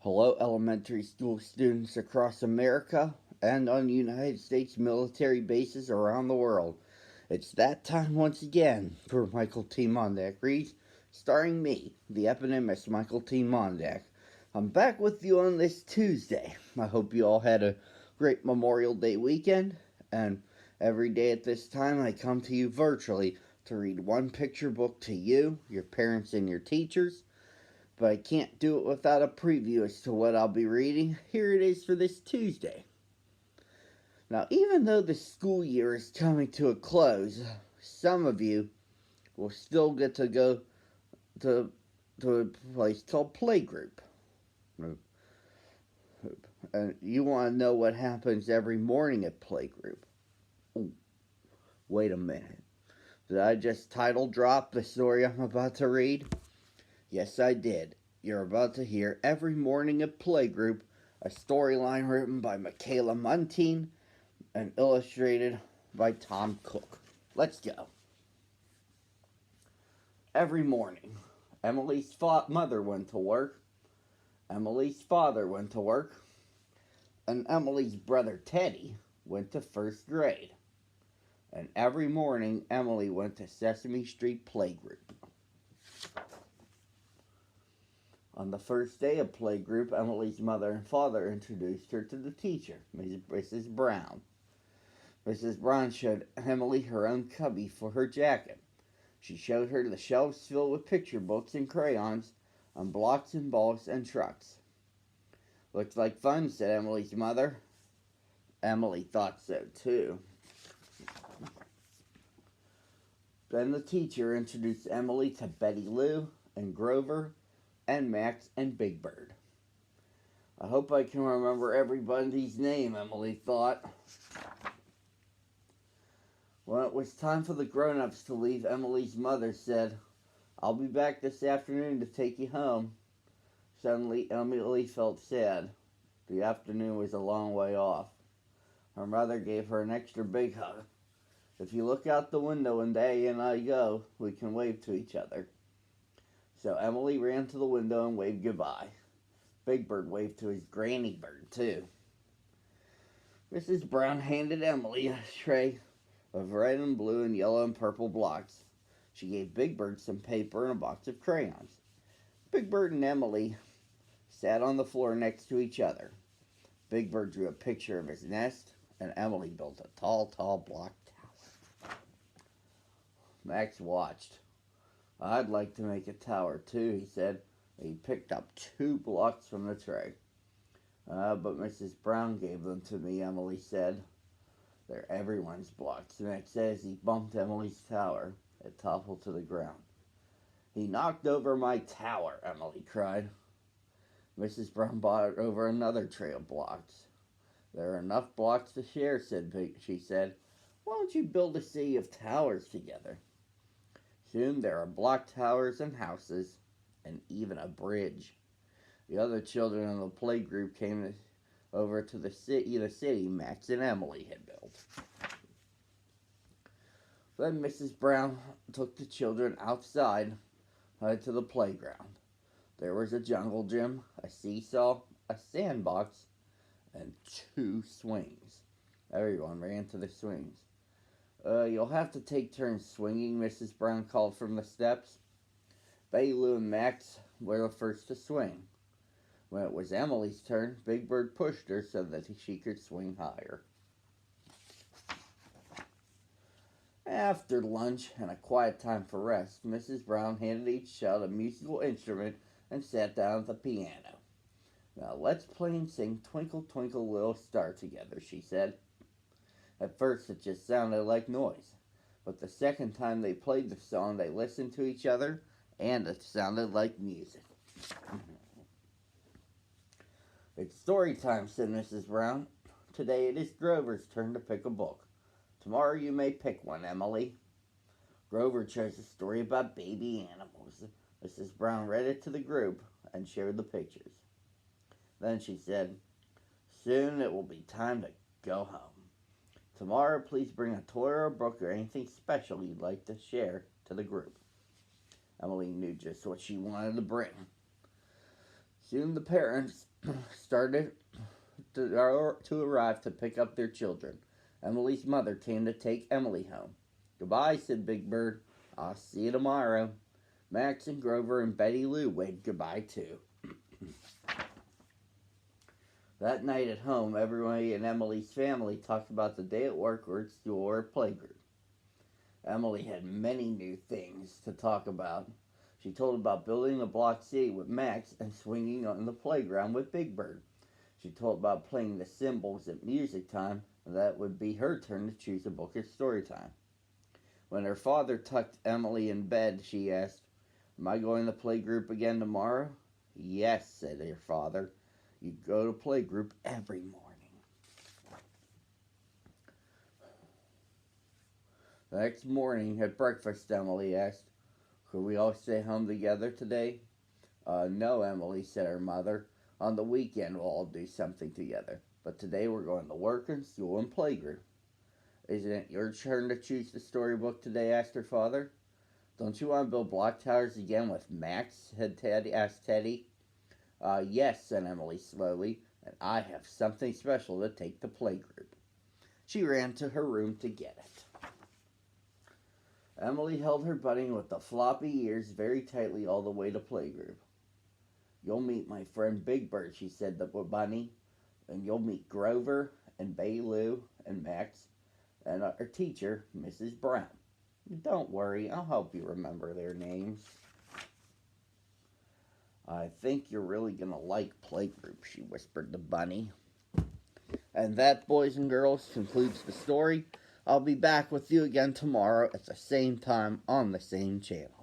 Hello, elementary school students across America and on United States military bases around the world. It's that time once again for Michael T. Mondak Reads, starring me, the eponymous Michael T. Mondak. I'm back with you on this Tuesday. I hope you all had a great Memorial Day weekend, and every day at this time I come to you virtually to read one picture book to you, your parents, and your teachers, but I can't do it without a preview as to what I'll be reading. Here it is for this Tuesday. Now, even though the school year is coming to a close, some of you will still get to go to, to a place called Playgroup. And you want to know what happens every morning at Playgroup. Ooh, wait a minute. Did I just title drop the story I'm about to read? Yes, I did. You're about to hear Every Morning at Playgroup, a storyline written by Michaela Muntean and illustrated by Tom Cook. Let's go. Every morning, Emily's mother went to work, Emily's father went to work, and Emily's brother Teddy went to first grade. And every morning, Emily went to Sesame Street Playgroup. On the first day of Playgroup, Emily's mother and father introduced her to the teacher, Mrs. Brown. Mrs. Brown showed Emily her own cubby for her jacket. She showed her the shelves filled with picture books and crayons on blocks and balls and trucks. Looks like fun, said Emily's mother. Emily thought so too. Then the teacher introduced Emily to Betty Lou and Grover and Max and Big Bird. I hope I can remember everybody's name, Emily thought. When it was time for the grown-ups to leave, Emily's mother said, "I'll be back this afternoon to take you home." Suddenly, Emily felt sad. The afternoon was a long way off. Her mother gave her an extra big hug. "If you look out the window when Daddy and I go, we can wave to each other." So Emily ran to the window and waved goodbye. Big Bird waved to his granny bird, too. Mrs. Brown handed Emily a tray of red and blue and yellow and purple blocks. She gave Big Bird some paper and a box of crayons. Big Bird and Emily sat on the floor next to each other. Big Bird drew a picture of his nest, and Emily built a tall, tall block tower. Max watched. "I'd like to make a tower too," he said. He picked up 2 blocks from the tray. But Mrs. Brown gave them to me," Emily said. "They're everyone's blocks," Max said as he bumped Emily's tower. It toppled to the ground. "He knocked over my tower," Emily cried. Mrs. Brown brought over another tray of blocks. "There are enough blocks to share," she said. "Why don't you build a city of towers together?" Soon there are block towers and houses, and even a bridge. The other children in the playgroup came over to the city Max and Emily had built. Then Mrs. Brown took the children outside to the playground. There was a jungle gym, a seesaw, a sandbox, and 2 swings. Everyone ran to the swings. You'll have to take turns swinging," Mrs. Brown called from the steps. Betty Lou and Max were the first to swing. When it was Emily's turn, Big Bird pushed her so that she could swing higher. After lunch and a quiet time for rest, Mrs. Brown handed each child a musical instrument and sat down at the piano. "Now let's play and sing Twinkle, Twinkle, Little Star together," she said. At first it just sounded like noise, but the second time they played the song, they listened to each other, and it sounded like music. "It's story time," said Mrs. Brown. "Today it is Grover's turn to pick a book. Tomorrow you may pick one, Emily." Grover chose a story about baby animals. Mrs. Brown read it to the group and showed the pictures. Then she said, "Soon it will be time to go home. Tomorrow, please bring a toy or a book or anything special you'd like to share to the group." Emily knew just what she wanted to bring. Soon the parents started to arrive to pick up their children. Emily's mother came to take Emily home. "Goodbye," said Big Bird. "I'll see you tomorrow." Max and Grover and Betty Lou waved goodbye too. That night at home, everybody in Emily's family talked about the day at work or at school or at playgroup. Emily had many new things to talk about. She told about building the block city with Max and swinging on the playground with Big Bird. She told about playing the cymbals at music time, and that it would be her turn to choose a book at story time. When her father tucked Emily in bed, she asked, "Am I going to playgroup again tomorrow?" "Yes," said her father. "You go to playgroup every morning." The next morning at breakfast, Emily asked, "Could we all stay home together today?" No, Emily," said her mother. "On the weekend we'll all do something together. But today we're going to work and school and playgroup." "Isn't it your turn to choose the storybook today?" asked her father. "Don't you want to build block towers again with Max?" asked Teddy. Yes," said Emily slowly, "and I have something special to take to playgroup." She ran to her room to get it. Emily held her bunny with the floppy ears very tightly all the way to playgroup. "You'll meet my friend Big Bird," she said to the bunny, "and you'll meet Grover and Betty Lou and Max and our teacher, Mrs. Brown. Don't worry, I'll help you remember their names." "I think you're really going to like playgroup," she whispered to Bunny. And that, boys and girls, concludes the story. I'll be back with you again tomorrow at the same time on the same channel.